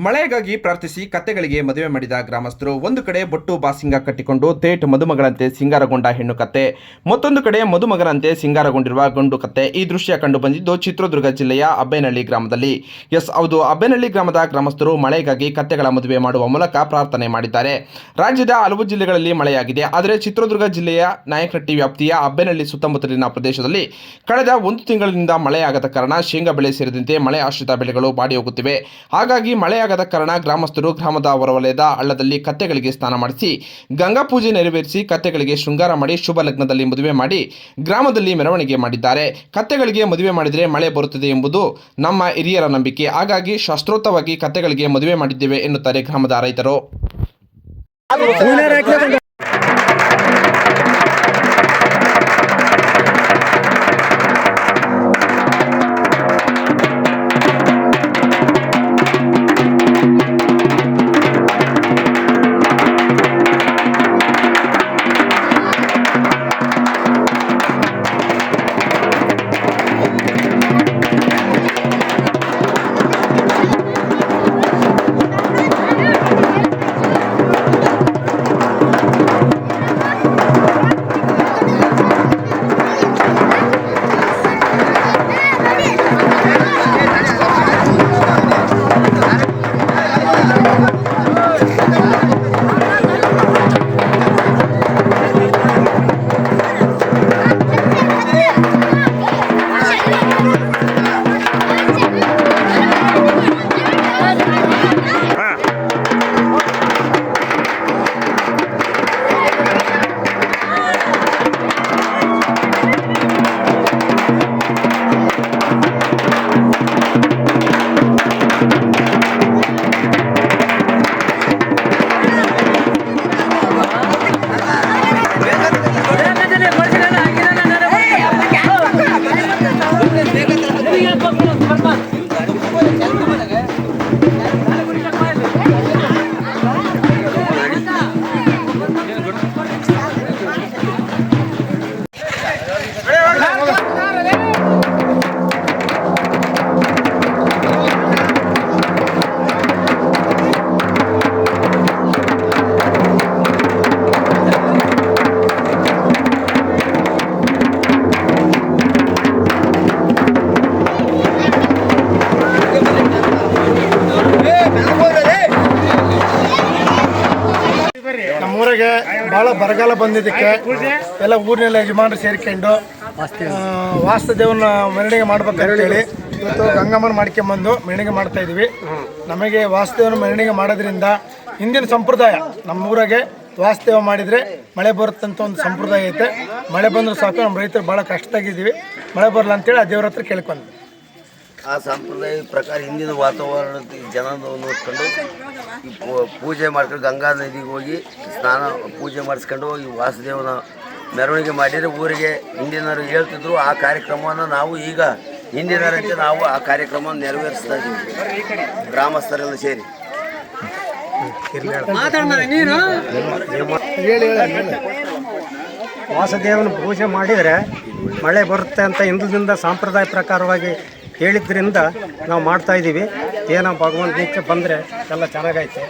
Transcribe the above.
ಮಳೆಗಾಗಿ ಪ್ರಾರ್ಥಿಸಿ ಕತ್ತೆಗಳಿಗೆ ಮದುವೆ ಮಾಡಿದ ಗ್ರಾಮಸ್ಥರು. ಒಂದು ಕಡೆ ಬೊಟ್ಟು ಬಾಸಿಂಗ ಕಟ್ಟಿಕೊಂಡು ತೇಟ್ ಮದುಮಗಳಂತೆ ಸಿಂಗಾರಗೊಂಡ ಹೆಣ್ಣು ಕತ್ತೆ, ಮತ್ತೊಂದು ಕಡೆ ಮದುಮಗನಂತೆ ಸಿಂಗಾರಗೊಂಡಿರುವ ಗಂಡು ಕತ್ತೆ. ಈ ದೃಶ್ಯ ಕಂಡು ಬಂದಿದ್ದು ಚಿತ್ರದುರ್ಗ ಜಿಲ್ಲೆಯ ಅಬ್ಬೇನಹಳ್ಳಿ ಗ್ರಾಮದಲ್ಲಿ. ಹೌದು, ಅಬ್ಬೇನಹಳ್ಳಿ ಗ್ರಾಮದ ಗ್ರಾಮಸ್ಥರು ಮಳೆಗಾಗಿ ಕತ್ತೆಗಳ ಮದುವೆ ಮಾಡುವ ಮೂಲಕ ಪ್ರಾರ್ಥನೆ ಮಾಡಿದ್ದಾರೆ. ರಾಜ್ಯದ ಹಲವು ಜಿಲ್ಲೆಗಳಲ್ಲಿ ಮಳೆಯಾಗಿದೆ, ಆದರೆ ಚಿತ್ರದುರ್ಗ ಜಿಲ್ಲೆಯ ನಾಯಕನಹಟ್ಟಿ ವ್ಯಾಪ್ತಿಯ ಅಬ್ಬೇನಹಳ್ಳಿ ಸುತ್ತಮುತ್ತಲಿನ ಪ್ರದೇಶದಲ್ಲಿ ಕಳೆದ ಒಂದು ತಿಂಗಳಿನಿಂದ ಮಳೆಯಾಗದ ಕಾರಣ ಶೇಂಗಾ ಬೆಳೆ ಸೇರಿದಂತೆ ಮಳೆ ಆಶ್ರಿತ ಬೆಳೆಗಳು ಬಾಡಿ ಹೋಗುತ್ತಿವೆ. ಹಾಗಾಗಿ ಮಳೆಯಾಗದ ಕಾರಣ ಗ್ರಾಮಸ್ಥರು ಗ್ರಾಮದ ಹೊರವಲಯದ ಹಳ್ಳದಲ್ಲಿ ಕತ್ತೆಗಳಿಗೆ ಸ್ನಾನ ಮಾಡಿಸಿ ಗಂಗಾ ಪೂಜೆ ನೆರವೇರಿಸಿ ಕತ್ತೆಗಳಿಗೆ ಶೃಂಗಾರ ಮಾಡಿ ಶುಭ ಲಗ್ನದಲ್ಲಿ ಮದುವೆ ಮಾಡಿ ಗ್ರಾಮದಲ್ಲಿ ಮೆರವಣಿಗೆ ಮಾಡಿದ್ದಾರೆ. ಕತ್ತೆಗಳಿಗೆ ಮದುವೆ ಮಾಡಿದರೆ ಮಳೆ ಬರುತ್ತದೆ ಎಂಬುದು ನಮ್ಮ ಹಿರಿಯರ ನಂಬಿಕೆ. ಹಾಗಾಗಿ ಶಾಸ್ತ್ರೋಕ್ತವಾಗಿ ಕತ್ತೆಗಳಿಗೆ ಮದುವೆ ಮಾಡಿದ್ದೇವೆ ಎನ್ನುತ್ತಾರೆ ಗ್ರಾಮದ ರೈತರು. ನಮ್ಮೂರಿಗೆ ಭಾಳ ಬರಗಾಲ ಬಂದಿದ್ದಕ್ಕೆ ಎಲ್ಲ ಊರಿನೆಲ್ಲ ಯಜಮಾನರು ಸೇರ್ಕೊಂಡು ವಾಸ್ತುದೇವನ ಮೆರವಣಿಗೆ ಮಾಡ್ಬೇಕಂತೇಳಿ ಇವತ್ತು ಗಂಗಮ್ಮನ ಮಾಡ್ಕೊಂಬಂದು ಮೆರವಣಿಗೆ ಮಾಡ್ತಾ ಇದ್ದೀವಿ. ನಮಗೆ ವಾಸ್ತುದೇವನ ಮೆರವಣಿಗೆ ಮಾಡೋದ್ರಿಂದ ಹಿಂದಿನ ಸಂಪ್ರದಾಯ ನಮ್ಮೂರಿಗೆ ವಾಸ್ತುದೇವ ಮಾಡಿದರೆ ಮಳೆ ಬರುತ್ತಂತ ಒಂದು ಸಂಪ್ರದಾಯ ಐತೆ. ಮಳೆ ಬಂದರೂ ಸಾಕು, ನಮ್ಮ ರೈತರು ಭಾಳ ಕಷ್ಟದಾಗಿದ್ದೀವಿ, ಮಳೆ ಬರಲ್ಲ ಅಂತೇಳಿ ಆ ದೇವ್ರ ಹತ್ರ ಕೇಳ್ಕೊಂಡು ಆ ಸಂಪ್ರದಾಯದ ಪ್ರಕಾರ ಹಿಂದಿನ ವಾತಾವರಣದ ಜನ ನೋಡ್ಕೊಂಡು ಪೂಜೆ ಮಾಡ್ಕೊಂಡು ಗಂಗಾ ನದಿಗೆ ಹೋಗಿ ಸ್ನಾನ ಪೂಜೆ ಮಾಡಿಸ್ಕೊಂಡು ಈ ವಾಸುದೇವನ ಮೆರವಣಿಗೆ ಮಾಡಿದರೆ ಊರಿಗೆ ಹಿಂದಿನವರು ಹೇಳ್ತಿದ್ರು. ಆ ಕಾರ್ಯಕ್ರಮವನ್ನು ನಾವು ಈಗ ಹಿಂದಿನರಂತೆ ನಾವು ಆ ಕಾರ್ಯಕ್ರಮವನ್ನು ನೆರವೇರಿಸ್ತಾ ಇದ್ದೀವಿ ಗ್ರಾಮಸ್ಥರೆಲ್ಲ ಸೇರಿ. ವಾಸುದೇವನ ಪೂಜೆ ಮಾಡಿದರೆ ಮಳೆ ಬರುತ್ತೆ ಅಂತ ಹಿಂದಿನಿಂದ ಸಾಂಪ್ರದಾಯ ಪ್ರಕಾರವಾಗಿ ಹೇಳಿದ್ರಿಂದ ನಾವು ಮಾಡ್ತಾಯಿದ್ದೀವಿ. ಏನೋ ಭಗವಂತ ನಿಚ್ಚೆ ಬಂದರೆ ಎಲ್ಲ ಚೆನ್ನಾಗೈತೆ.